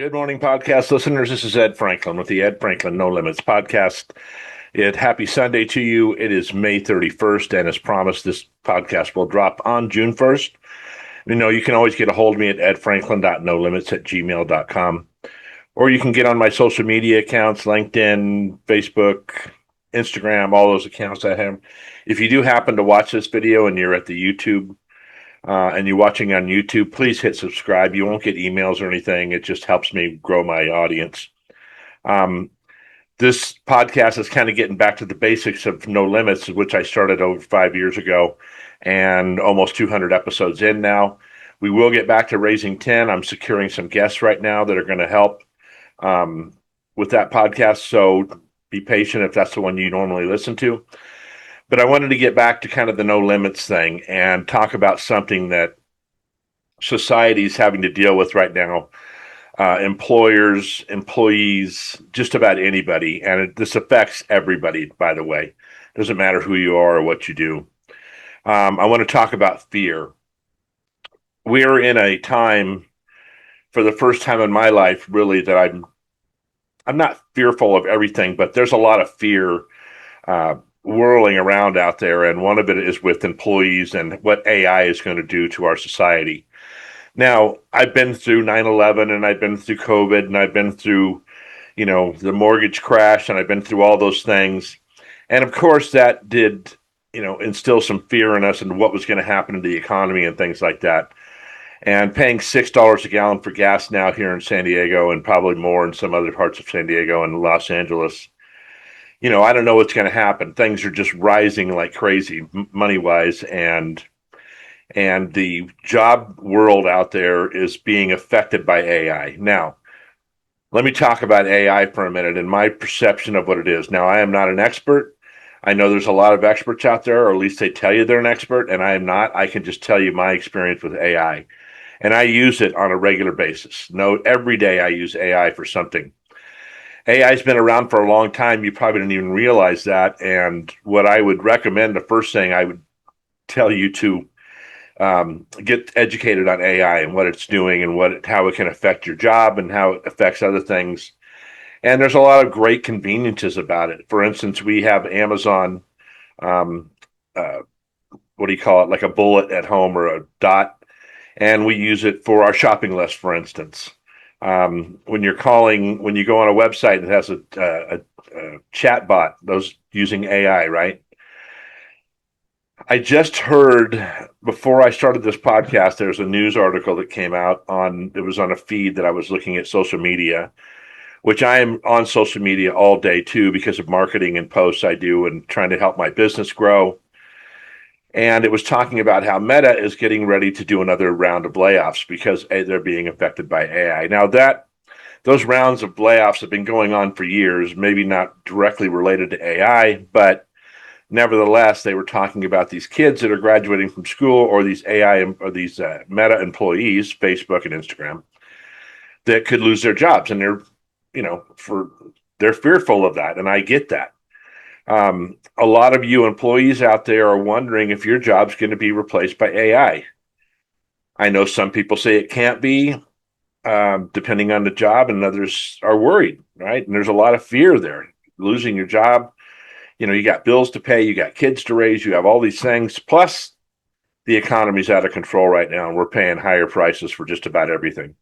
Good morning, podcast listeners. This is Ed Franklin with the Ed Franklin No Limits podcast. Happy Sunday to you. It is May 31st, and as promised, this podcast will drop on June 1st. You can always get a hold of me at edfranklin.nolimits@gmail.com, or you can get on my social media accounts, LinkedIn, Facebook, Instagram, all those accounts I have. If you do happen to watch this video and you're at the YouTube and you're watching on YouTube, please hit subscribe. You won't get emails or anything. It just helps me grow my audience. Um, this podcast is kind of getting back to the basics of No Limits, which I started over 5 years ago and almost 200 episodes in now. We will get back to raising 10. I'm securing some guests right now that are going to help with that podcast. So be patient if that's the one you normally listen to. But I wanted to get back to kind of the no limits thing and talk about something that society is having to deal with right now. Employers, employees, just about anybody. And this affects everybody, by the way. Doesn't matter who you are or what you do. I want to talk about fear. We're in a time, for the first time in my life, really, that I'm not fearful of everything, but there's a lot of fear whirling around out there, and one of it is with employees and what AI is going to do to our society. Now, I've been through 9/11, and I've been through COVID, and I've been through, the mortgage crash, and I've been through all those things. And of course, that did, instill some fear in us and what was going to happen to the economy and things like that. And paying $6 a gallon for gas now here in San Diego, and probably more in some other parts of San Diego and Los Angeles. I don't know what's going to happen. Things are just rising like crazy, money wise, and the job world out there is being affected by AI. Now, let me talk about AI for a minute and my perception of what it is. Now, I am not an expert. I know there's a lot of experts out there, or at least they tell you they're an expert, and I am not. I can just tell you my experience with AI, and I use it on a regular basis. No, every day I use AI for something. AI has been around for a long time. You probably didn't even realize that. And what I would recommend, the first thing I would tell you to get educated on AI and what it's doing and how it can affect your job and how it affects other things. And there's a lot of great conveniences about it. For instance, we have Amazon, um, uh, what do you call it, like a bullet at home or a dot, and we use it for our shopping list, for instance. When you go on a website that has a chat bot, those using AI, right? I just heard before I started this podcast, there's a news article that came out it was on a feed that I was looking at social media, which I am on social media all day too, because of marketing and posts I do and trying to help my business grow. And it was talking about how Meta is getting ready to do another round of layoffs because they're being affected by AI. Now those rounds of layoffs have been going on for years, maybe not directly related to AI, but nevertheless, they were talking about these kids that are graduating from school, or these AI or these Meta employees, Facebook and Instagram, that could lose their jobs, and they're fearful of that, and I get that. A lot of you employees out there are wondering if your job's going to be replaced by AI. I know some people say it can't be, depending on the job, and others are worried, right? And there's a lot of fear there, losing your job. You got bills to pay, you got kids to raise, you have all these things. Plus, the economy's out of control right now, and we're paying higher prices for just about everything.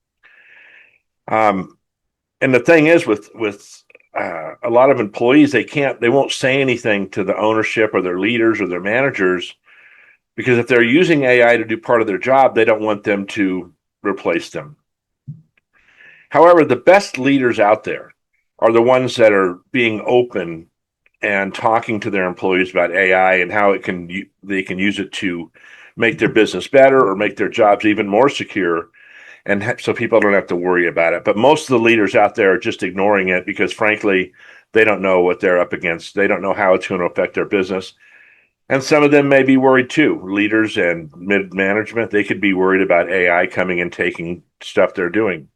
And the thing is, with a lot of employees, they won't say anything to the ownership or their leaders or their managers, because if they're using AI to do part of their job, they don't want them to replace them. However, the best leaders out there are the ones that are being open and talking to their employees about AI and how they can use it to make their business better or make their jobs even more secure, and so people don't have to worry about it. But most of the leaders out there are just ignoring it because, frankly, they don't know what they're up against. They don't know how it's going to affect their business. And some of them may be worried too. Leaders and mid-management, they could be worried about AI coming and taking stuff they're doing.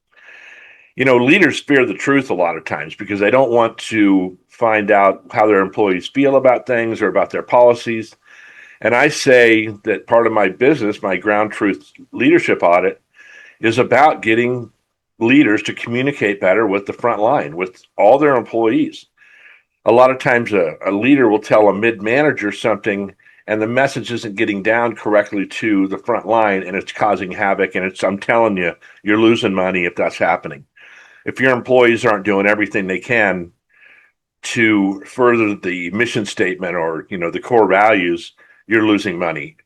Leaders fear the truth a lot of times because they don't want to find out how their employees feel about things or about their policies. And I say that part of my business, my Ground Truth Leadership Audit, is about getting leaders to communicate better with the front line, with all their employees. A lot of times a leader will tell a mid-manager something and the message isn't getting down correctly to the front line and it's causing havoc. And I'm telling you, you're losing money if that's happening. If your employees aren't doing everything they can to further the mission statement or, the core values, you're losing money.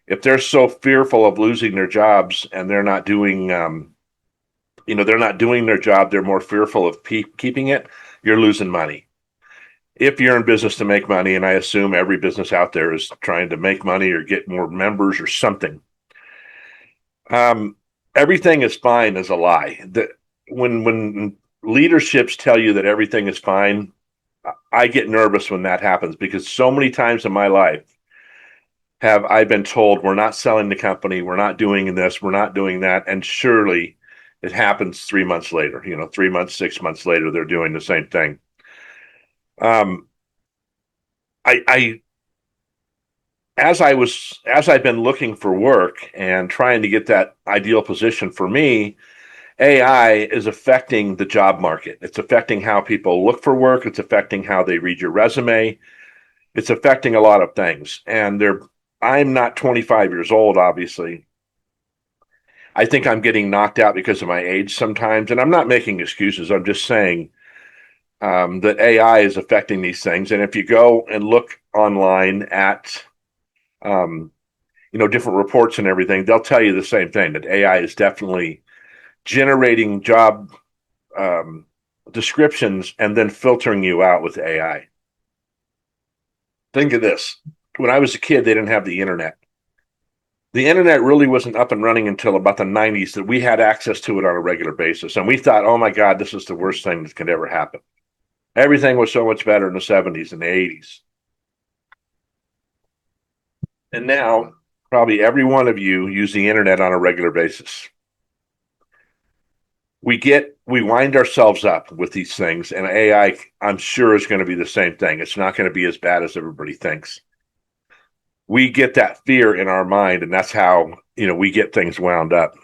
If they're so fearful of losing their jobs and they're not doing, they're not doing their job, they're more fearful of keeping it, you're losing money. If you're in business to make money, and I assume every business out there is trying to make money or get more members or something, everything is fine is a lie. When leaderships tell you that everything is fine, I get nervous when that happens, because so many times in my life have I been told we're not selling the company, we're not doing this, we're not doing that, and surely it happens 3 months later. 3 months, 6 months later, they're doing the same thing. I as I've been looking for work and trying to get that ideal position for me, AI is affecting the job market. It's affecting how people look for work. It's affecting how they read your resume. It's affecting a lot of things. And I'm not 25 years old, obviously. I think I'm getting knocked out because of my age sometimes. And I'm not making excuses. I'm just saying that AI is affecting these things. And if you go and look online at, different reports and everything, they'll tell you the same thing, that AI is definitely generating job descriptions and then filtering you out with AI. Think of this. When I was a kid, they didn't have the internet. The internet really wasn't up and running until about the 90s, that we had access to it on a regular basis. And we thought, oh my God, this is the worst thing that could ever happen. Everything was so much better in the 70s and the 80s. And now, probably every one of you use the internet on a regular basis. We wind ourselves up with these things, and AI, I'm sure, is going to be the same thing. It's not going to be as bad as everybody thinks. We get that fear in our mind, and that's how, we get things wound up.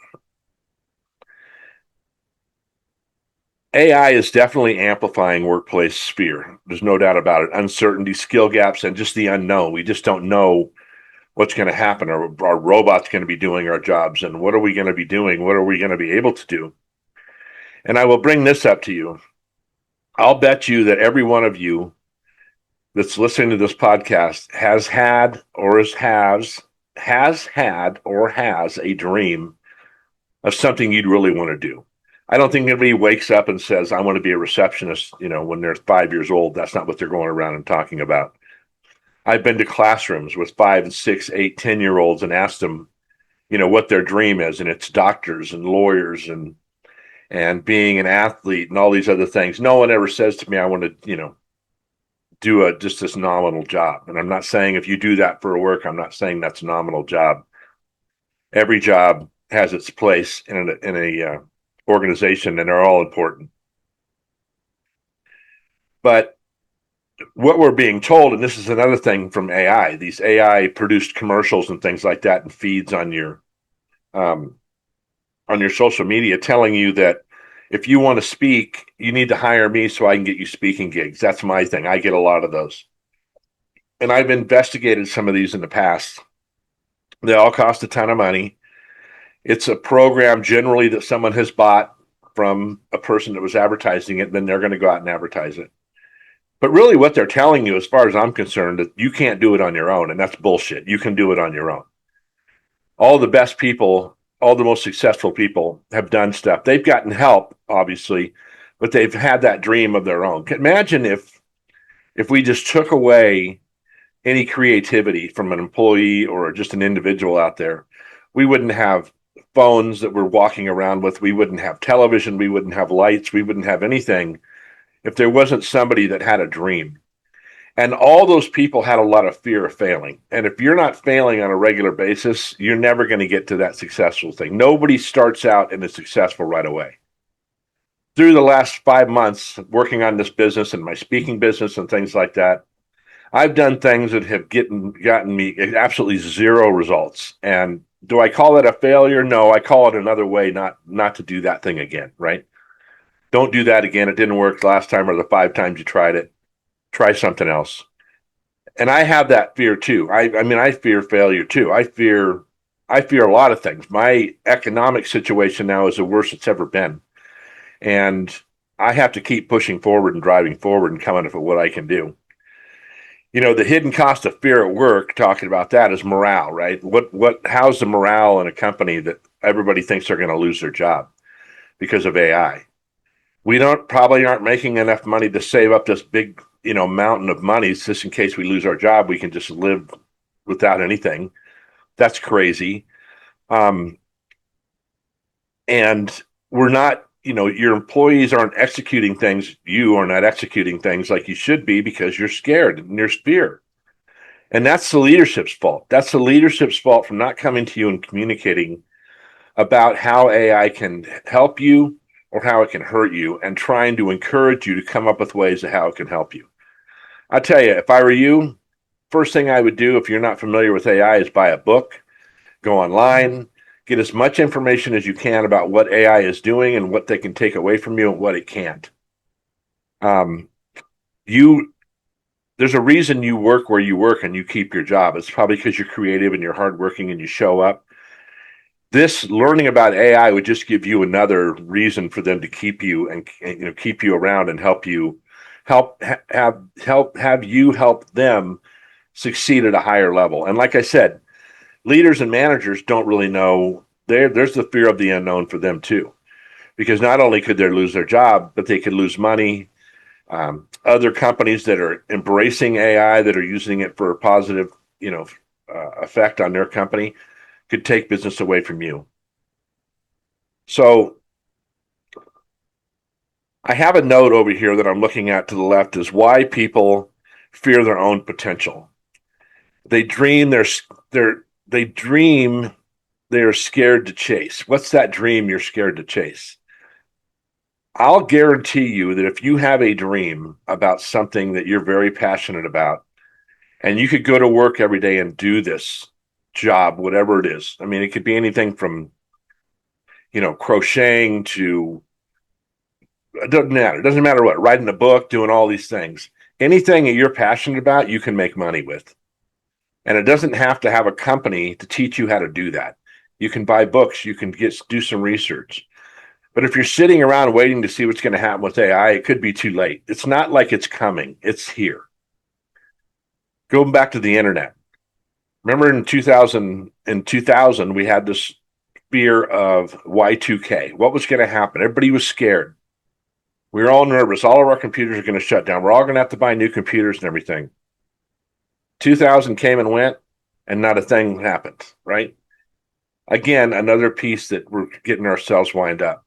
AI is definitely amplifying workplace fear. There's no doubt about it. Uncertainty, skill gaps, and just the unknown. We just don't know what's going to happen. Are robots going to be doing our jobs? And what are we going to be doing? What are we going to be able to do? And I will bring this up to you. I'll bet you that every one of you that's listening to this podcast has had or has a dream of something you'd really want to do. I don't think anybody wakes up and says, I want to be a receptionist, when they're 5 years old. That's not what they're going around and talking about. I've been to classrooms with 5 and 6, 8, 10-year-olds and asked them, what their dream is. And it's doctors and lawyers and being an athlete and all these other things. No one ever says to me, I want to, do just this nominal job. And I'm not saying if you do that for work, I'm not saying that's a nominal job. Every job has its place in a organization, and they're all important. But what we're being told, and this is another thing from AI, these AI produced commercials and things like that and feeds on your social media telling you that if you want to speak, you need to hire me so I can get you speaking gigs. That's my thing. I get a lot of those. And I've investigated some of these in the past. They all cost a ton of money. It's a program generally that someone has bought from a person that was advertising it, then they're going to go out and advertise it. But really what they're telling you, as far as I'm concerned, that you can't do it on your own, and that's bullshit. You can do it on your own. All the best people, all the most successful people have done stuff. They've gotten help, obviously, but they've had that dream of their own. Imagine if we just took away any creativity from an employee or just an individual out there. We wouldn't have phones that we're walking around with. We wouldn't have television. We wouldn't have lights. We wouldn't have anything if there wasn't somebody that had a dream. And all those people had a lot of fear of failing. And if you're not failing on a regular basis, you're never going to get to that successful thing. Nobody starts out and is successful right away. Through the last 5 months working on this business and my speaking business and things like that, I've done things that have gotten me absolutely zero results. And Do I call it a failure? No, I call it another way not to do that thing again, right? Don't do that again. It didn't work last time or the 5 times you tried it. Try something else. And I have that fear too. I mean, I fear failure too. I fear a lot of things. My economic situation now is the worst it's ever been. And I have to keep pushing forward and driving forward and coming up with what I can do. The hidden cost of fear at work, talking about that, is morale, right? How's the morale in a company that everybody thinks they're going to lose their job because of AI? We probably aren't making enough money to save up this big, mountain of money just in case we lose our job. We can just live without anything. That's crazy. And we're not, your employees aren't executing things. You are not executing things like you should be because you're scared and there's fear. And that's the leadership's fault. That's the leadership's fault for not coming to you and communicating about how AI can help you or how it can hurt you and trying to encourage you to come up with ways of how it can help you. I tell you, if I were you, first thing I would do if you're not familiar with AI is buy a book, go online, get as much information as you can about what AI is doing and what they can take away from you and what it can't. You There's a reason you work where you work and you keep your job. It's probably because you're creative and you're hardworking and you show up. This learning about AI would just give you another reason for them to keep you and keep you around and help you have you help them succeed at a higher level. And like I said, leaders and managers don't really know. There's the fear of the unknown for them too, because not only could they lose their job, but they could lose money. Other companies that are embracing AI, that are using it for a positive, effect on their company, could take business away from you. So I have a note over here that I'm looking at to the left is why people fear their own potential. They dream they dream they're scared to chase. What's that dream you're scared to chase? I'll guarantee you that if you have a dream about something that you're very passionate about, and you could go to work every day and do this job, whatever it is. I mean, it could be anything from, crocheting to, it doesn't matter. It doesn't matter what, writing a book, doing all these things. Anything that you're passionate about, you can make money with. And it doesn't have to have a company to teach you how to do that. You can buy books, you can do some research. But if you're sitting around waiting to see what's going to happen with AI, it could be too late. It's not like it's coming, it's here. Going back to the internet. Remember in 2000, we had this fear of Y2K. What was going to happen? Everybody was scared. We were all nervous. All of our computers are going to shut down. We're all going to have to buy new computers and everything. 2000 came and went, and not a thing happened, right? Again, another piece that we're getting ourselves wound up.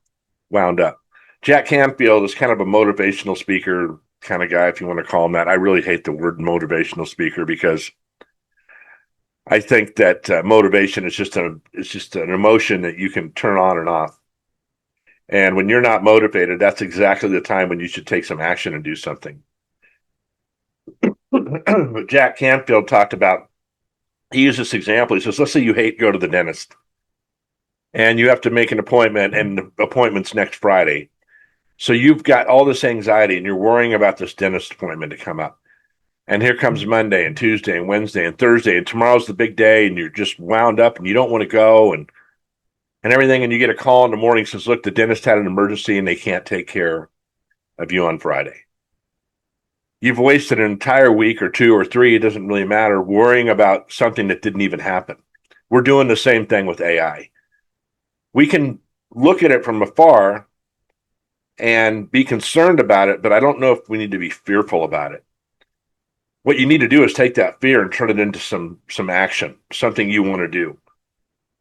Jack Canfield is kind of a motivational speaker kind of guy, if you want to call him that. I really hate the word motivational speaker because I think that motivation is just an emotion that you can turn on and off. And when you're not motivated, that's exactly the time when you should take some action and do something. But Jack Canfield talked about, he used this example. He says, let's say you hate go to the dentist and you have to make an appointment and the appointment's next Friday. So you've got all this anxiety and you're worrying about this dentist appointment to come up. And here comes Monday and Tuesday and Wednesday and Thursday, and tomorrow's the big day, and you're just wound up and you don't want to go and everything. And you get a call in the morning says, look, the dentist had an emergency and they can't take care of you on Friday. You've wasted an entire week or 2 or 3, it doesn't really matter, worrying about something that didn't even happen. We're doing the same thing with AI. We can look at it from afar and be concerned about it, but I don't know if we need to be fearful about it. What you need to do is take that fear and turn it into some action, something you want to do.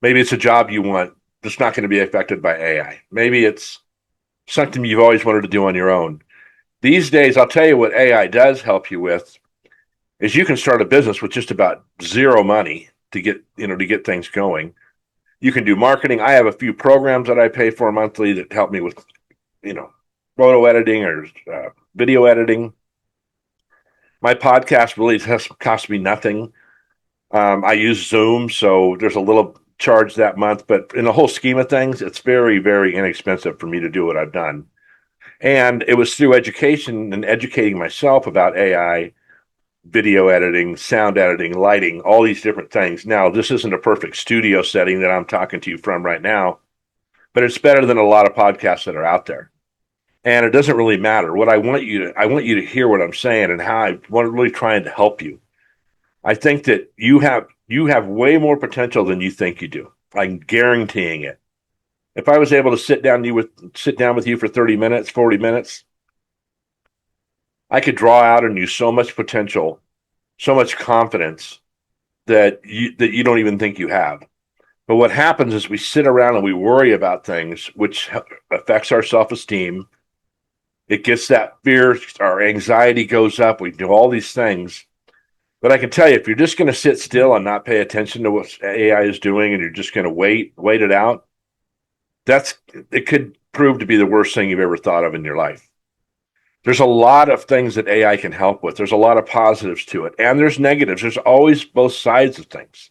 Maybe it's a job you want that's not going to be affected by AI. Maybe it's something you've always wanted to do on your own. These days, I'll tell you what AI does help you with is you can start a business with just about zero money to get things going. You can do marketing. I have a few programs that I pay for monthly that help me with, photo editing or video editing. My podcast really has cost me nothing. I use Zoom, so there's a little charge that month, but in the whole scheme of things, it's very, very inexpensive for me to do what I've done. And it was through education and educating myself about AI, video editing, sound editing, lighting, all these different things. Now, this isn't a perfect studio setting that I'm talking to you from right now, but it's better than a lot of podcasts that are out there. And it doesn't really matter. What I want you to hear what I'm saying and how I'm really trying to help you. I think that you have way more potential than you think you do. I'm guaranteeing it. If I was able to sit down with you for 30 minutes, 40 minutes, I could draw out in you so much potential, so much confidence that you don't even think you have. But what happens is we sit around and we worry about things, which affects our self-esteem. It gets that fear, our anxiety goes up. We do all these things. But I can tell you, if you're just going to sit still and not pay attention to what AI is doing, and you're just going to wait it out, it could prove to be the worst thing you've ever thought of in your life. There's a lot of things that AI can help with. There's a lot of positives to it, and there's negatives. There's always both sides of things.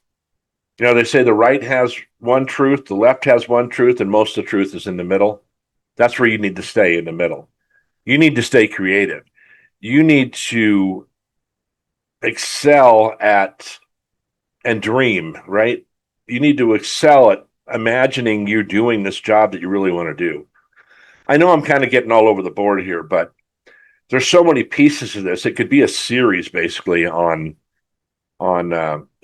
You know, they say the right has one truth, the left has one truth, and most of the truth is in the middle. That's where you need to stay, in the middle. You need to stay creative. You need to excel at and dream, right? You need to excel at imagining you're doing this job that you really want to do. I know I'm kind of getting all over the board here, but there's so many pieces of this. It could be a series basically on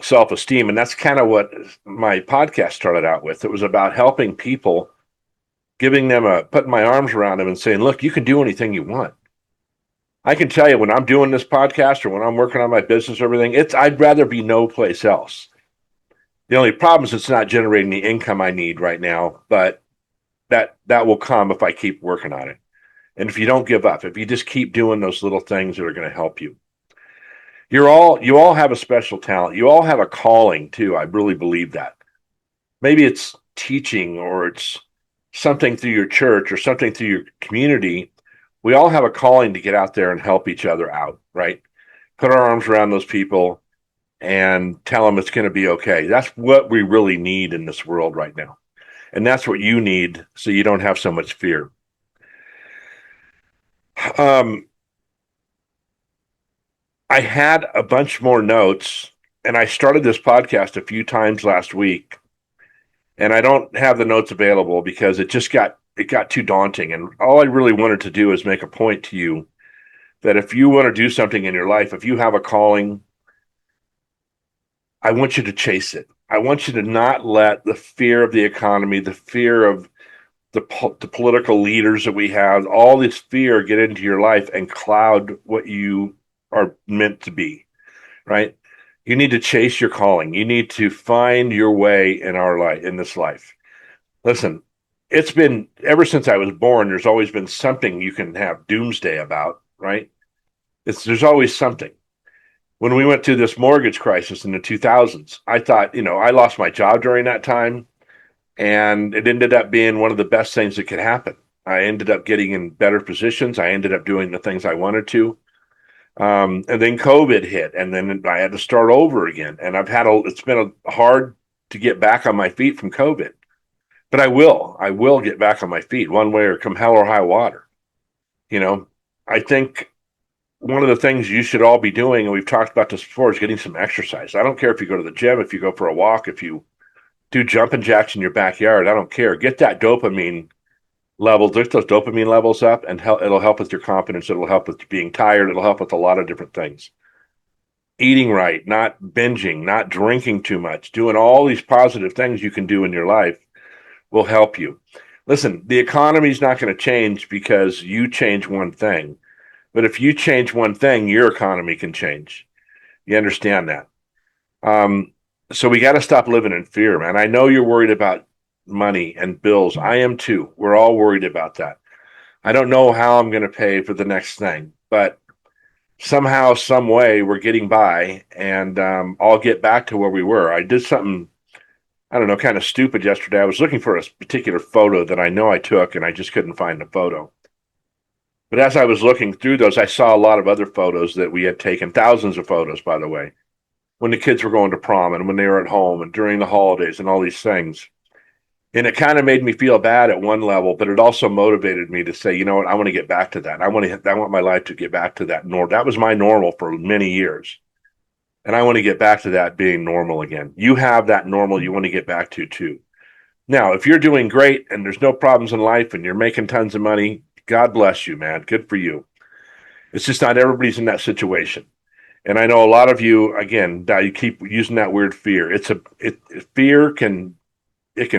self-esteem, and that's kind of what my podcast started out with. It was about helping people, putting my arms around them and saying, look, you can do anything you want. I can tell you, when I'm doing this podcast or when I'm working on my business or everything, I'd rather be no place else. The only problem is it's not generating the income I need right now, but that will come if I keep working on it. And if you don't give up, if you just keep doing those little things that are going to help you. You all have a special talent. You all have a calling too. I really believe that. Maybe it's teaching, or it's something through your church, or something through your community. We all have a calling to get out there and help each other out, right? Put our arms around those people and tell them it's going to be okay. That's what we really need in this world right now. And that's what you need, so you don't have so much fear. I had a bunch more notes, and I started this podcast a few times last week, and I don't have the notes available because it got too daunting. And all I really wanted to do is make a point to you that if you want to do something in your life, if you have a calling, I want you to chase it. I want you to not let the fear of the economy, the fear of the political leaders that we have, all this fear get into your life and cloud what you are meant to be, right? You need to chase your calling. You need to find your way in our life, in this life. Listen, it's been ever since I was born, there's always been something you can have doomsday about, right? There's always something. When we went through this mortgage crisis in the 2000s, I thought, I lost my job during that time, and it ended up being one of the best things that could happen. I ended up getting in better positions. I ended up doing the things I wanted to. And then COVID hit, and then I had to start over again. And it's been hard to get back on my feet from COVID, but I will get back on my feet one way, or come hell or high water. I think one of the things you should all be doing, and we've talked about this before, is getting some exercise. I don't care if you go to the gym, if you go for a walk, if you do jumping jacks in your backyard. I don't care. Get that dopamine level, get those dopamine levels up, and it'll help with your confidence. It'll help with being tired. It'll help with a lot of different things. Eating right, not binging, not drinking too much, doing all these positive things you can do in your life will help you. Listen, the economy is not going to change because you change one thing. But if you change one thing, your economy can change. You understand that? So we got to stop living in fear, man. I know you're worried about money and bills. I am too. We're all worried about that. I don't know how I'm going to pay for the next thing, but somehow, some way, we're getting by, and I'll get back to where we were. I did something, I don't know, kind of stupid yesterday. I was looking for a particular photo that I know I took, and I just couldn't find the photo. But as I was looking through those, I saw a lot of other photos that we had taken, thousands of photos, by the way. when the kids were going to prom and when they were at home and during the holidays and all these things. And it kind of made me feel bad at one level, but it also motivated me to say, you know what, I want to get back to that. I want my life to get back to that norm. That was my normal for many years. And I want to get back to that being normal again. You have that normal you want to get back to too. Now, if you're doing great and there's no problems in life and you're making tons of money, God bless you, man. Good for you. It's just not everybody's in that situation. And I know a lot of you, again, you keep using that word fear. Fear can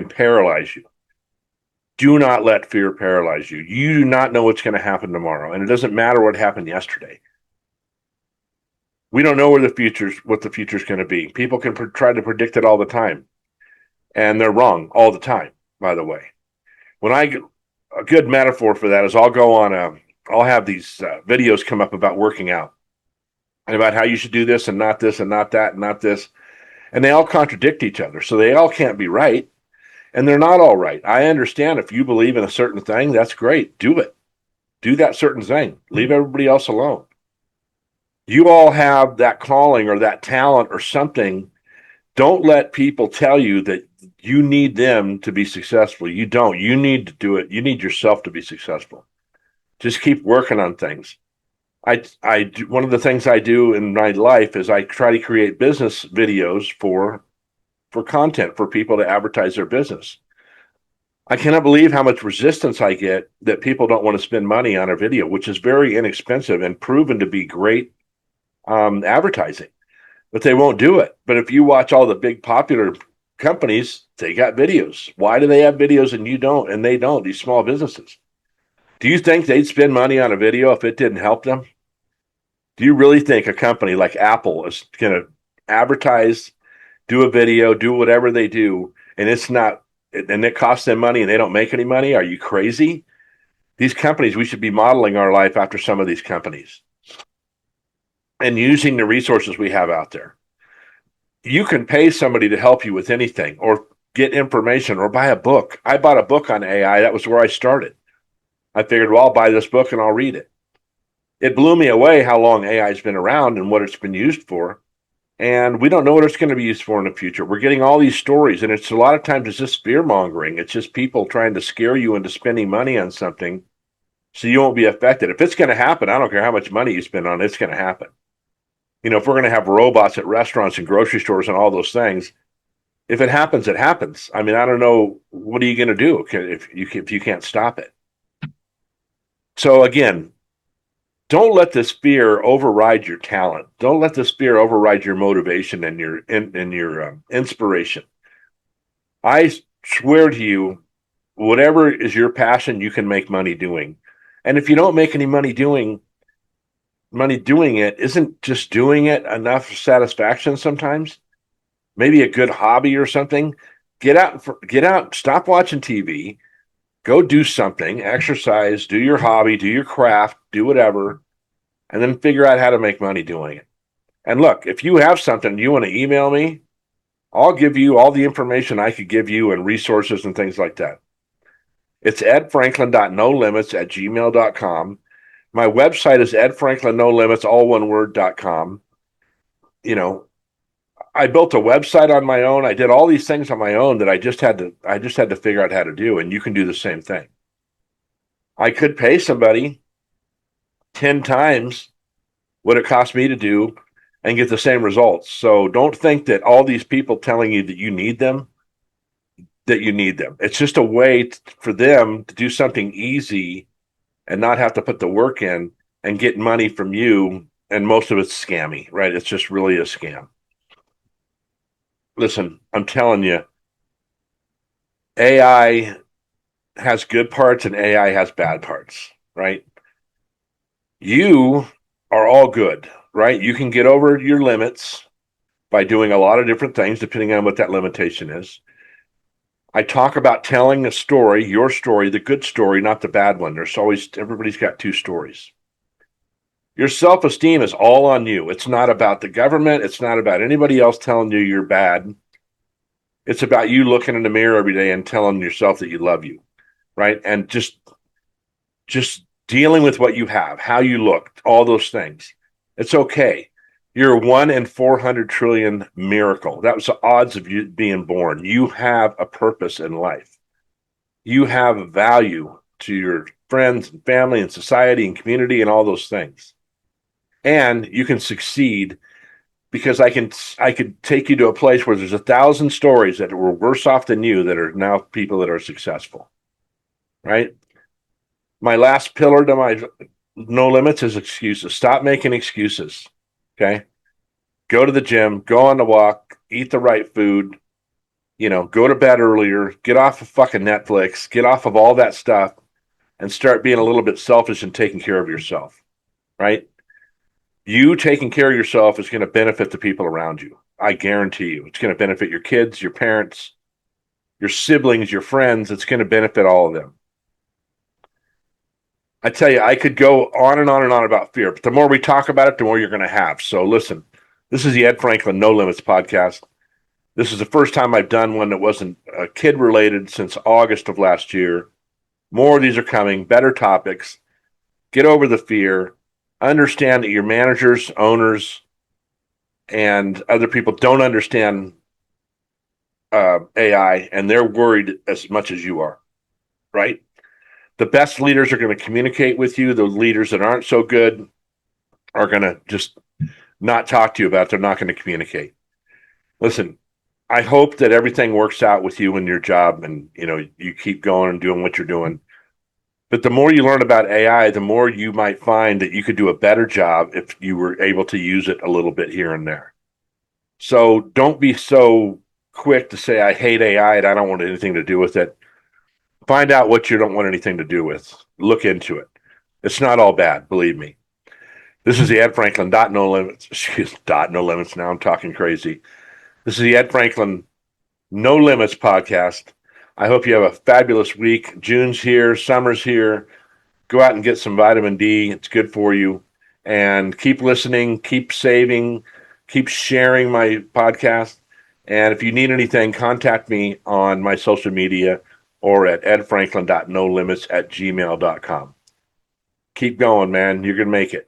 paralyze you. Do not let fear paralyze you. You do not know what's going to happen tomorrow, and it doesn't matter what happened yesterday. We don't know what the future's going to be. People can try to predict it all the time, and they're wrong all the time. By the way, a good metaphor for that is I'll have these videos come up about working out and about how you should do this and not this and not that and not this, and they all contradict each other, so they all can't be right. And they're not all right. I understand if you believe in a certain thing, that's great. Do it. Do that certain thing. Leave everybody else alone. You all have that calling or that talent or something. Don't let people tell you that you need them to be successful. You don't. You need to do it. You need yourself to be successful. Just keep working on things. One of the things I do in my life is I try to create business videos for content for people to advertise their business. I cannot believe how much resistance I get that people don't want to spend money on a video, which is very inexpensive and proven to be great advertising, but they won't do it. But if you watch all the big popular companies, they got videos. Why do they have videos and you don't? And they don't, these small businesses. Do you think they'd spend money on a video if it didn't help them? Do you really think a company like Apple is going to advertise, do a video, do whatever they do, and it costs them money and they don't make any money? Are you crazy? These companies, we should be modeling our life after some of these companies and using the resources we have out there. You can pay somebody to help you with anything or get information or buy a book. I bought a book on AI. That was where I started. I figured, well, I'll buy this book and I'll read it. It blew me away how long AI has been around and what it's been used for. And we don't know what it's going to be used for in the future. We're getting all these stories, and it's a lot of times it's just fear mongering. It's just people trying to scare you into spending money on something so you won't be affected. If it's going to happen, I don't care how much money you spend on it, it's going to happen. You know, if we're going to have robots at restaurants and grocery stores and all those things, if it happens, it happens. I mean, I don't know, what are you going to do if you can't stop it? So again, don't let this fear override your talent. Don't let this fear override your motivation and your inspiration. I swear to you, whatever is your passion, you can make money doing. And if you don't make any money doing it, isn't just doing it enough satisfaction sometimes? Maybe a good hobby or something. Get out, stop watching TV, go do something, exercise, do your hobby, do your craft, do whatever, and then figure out how to make money doing it. And look, if you have something you want to email me, I'll give you all the information I could give you and resources and things like that. It's edfranklin.nolimits@gmail.com. My website is edfranklinnolimits, all one word.com. You know, I built a website on my own. I did all these things on my own that I just had to figure out how to do, and you can do the same thing. I could pay somebody 10 times what it cost me to do and get the same results. So don't think that all these people telling you that you need them. It's just a way for them to do something easy and not have to put the work in and get money from you. And most of it's scammy, right? It's just really a scam. Listen, I'm telling you, AI has good parts and AI has bad parts, right? You are all good, right? You can get over your limits by doing a lot of different things, depending on what that limitation is. I talk about telling a story, your story, the good story, not the bad one. Everybody's got two stories. Your self-esteem is all on you. It's not about the government. It's not about anybody else telling you you're bad. It's about you looking in the mirror every day and telling yourself that you love you, right? And just dealing with what you have, how you look, all those things. It's okay. You're a 1 in 400 trillion miracle. That was the odds of you being born. You have a purpose in life. You have value to your friends and family and society and community and all those things. And you can succeed because I could take you to a place where there's 1,000 stories that were worse off than you that are now people that are successful. Right? My last pillar to my no limits is excuses. Stop making excuses. Okay. Go to the gym, go on the walk, eat the right food, go to bed earlier, get off of fucking Netflix, get off of all that stuff and start being a little bit selfish and taking care of yourself. Right? You taking care of yourself is going to benefit the people around you. I guarantee you. It's going to benefit your kids, your parents, your siblings, your friends. It's going to benefit all of them. I tell you, I could go on and on and on about fear, but the more we talk about it, the more you're going to have. So listen, this is the Ed Franklin No Limits podcast. This is the first time I've done one that wasn't kid related since August of last year. More of these are coming, better topics. Get over the fear. Understand that your managers, owners, and other people don't understand AI, and they're worried as much as you are, right? The best leaders are going to communicate with you. The leaders that aren't so good are going to just not talk to you about it. They're not going to communicate. Listen, I hope that everything works out with you and your job and, you keep going and doing what you're doing. But the more you learn about AI, the more you might find that you could do a better job if you were able to use it a little bit here and there. So don't be so quick to say, I hate AI and I don't want anything to do with it. Find out what you don't want anything to do with. Look into it. It's not all bad, believe me. This is the Ed Franklin No Limits. No Limits. Now I'm talking crazy. This is the Ed Franklin No Limits podcast. I hope you have a fabulous week. June's here, summer's here. Go out and get some vitamin D. It's good for you. And keep listening, keep saving, keep sharing my podcast. And if you need anything, contact me on my social media or at edfranklin.nolimits@gmail.com. Keep going, man. You're going to make it.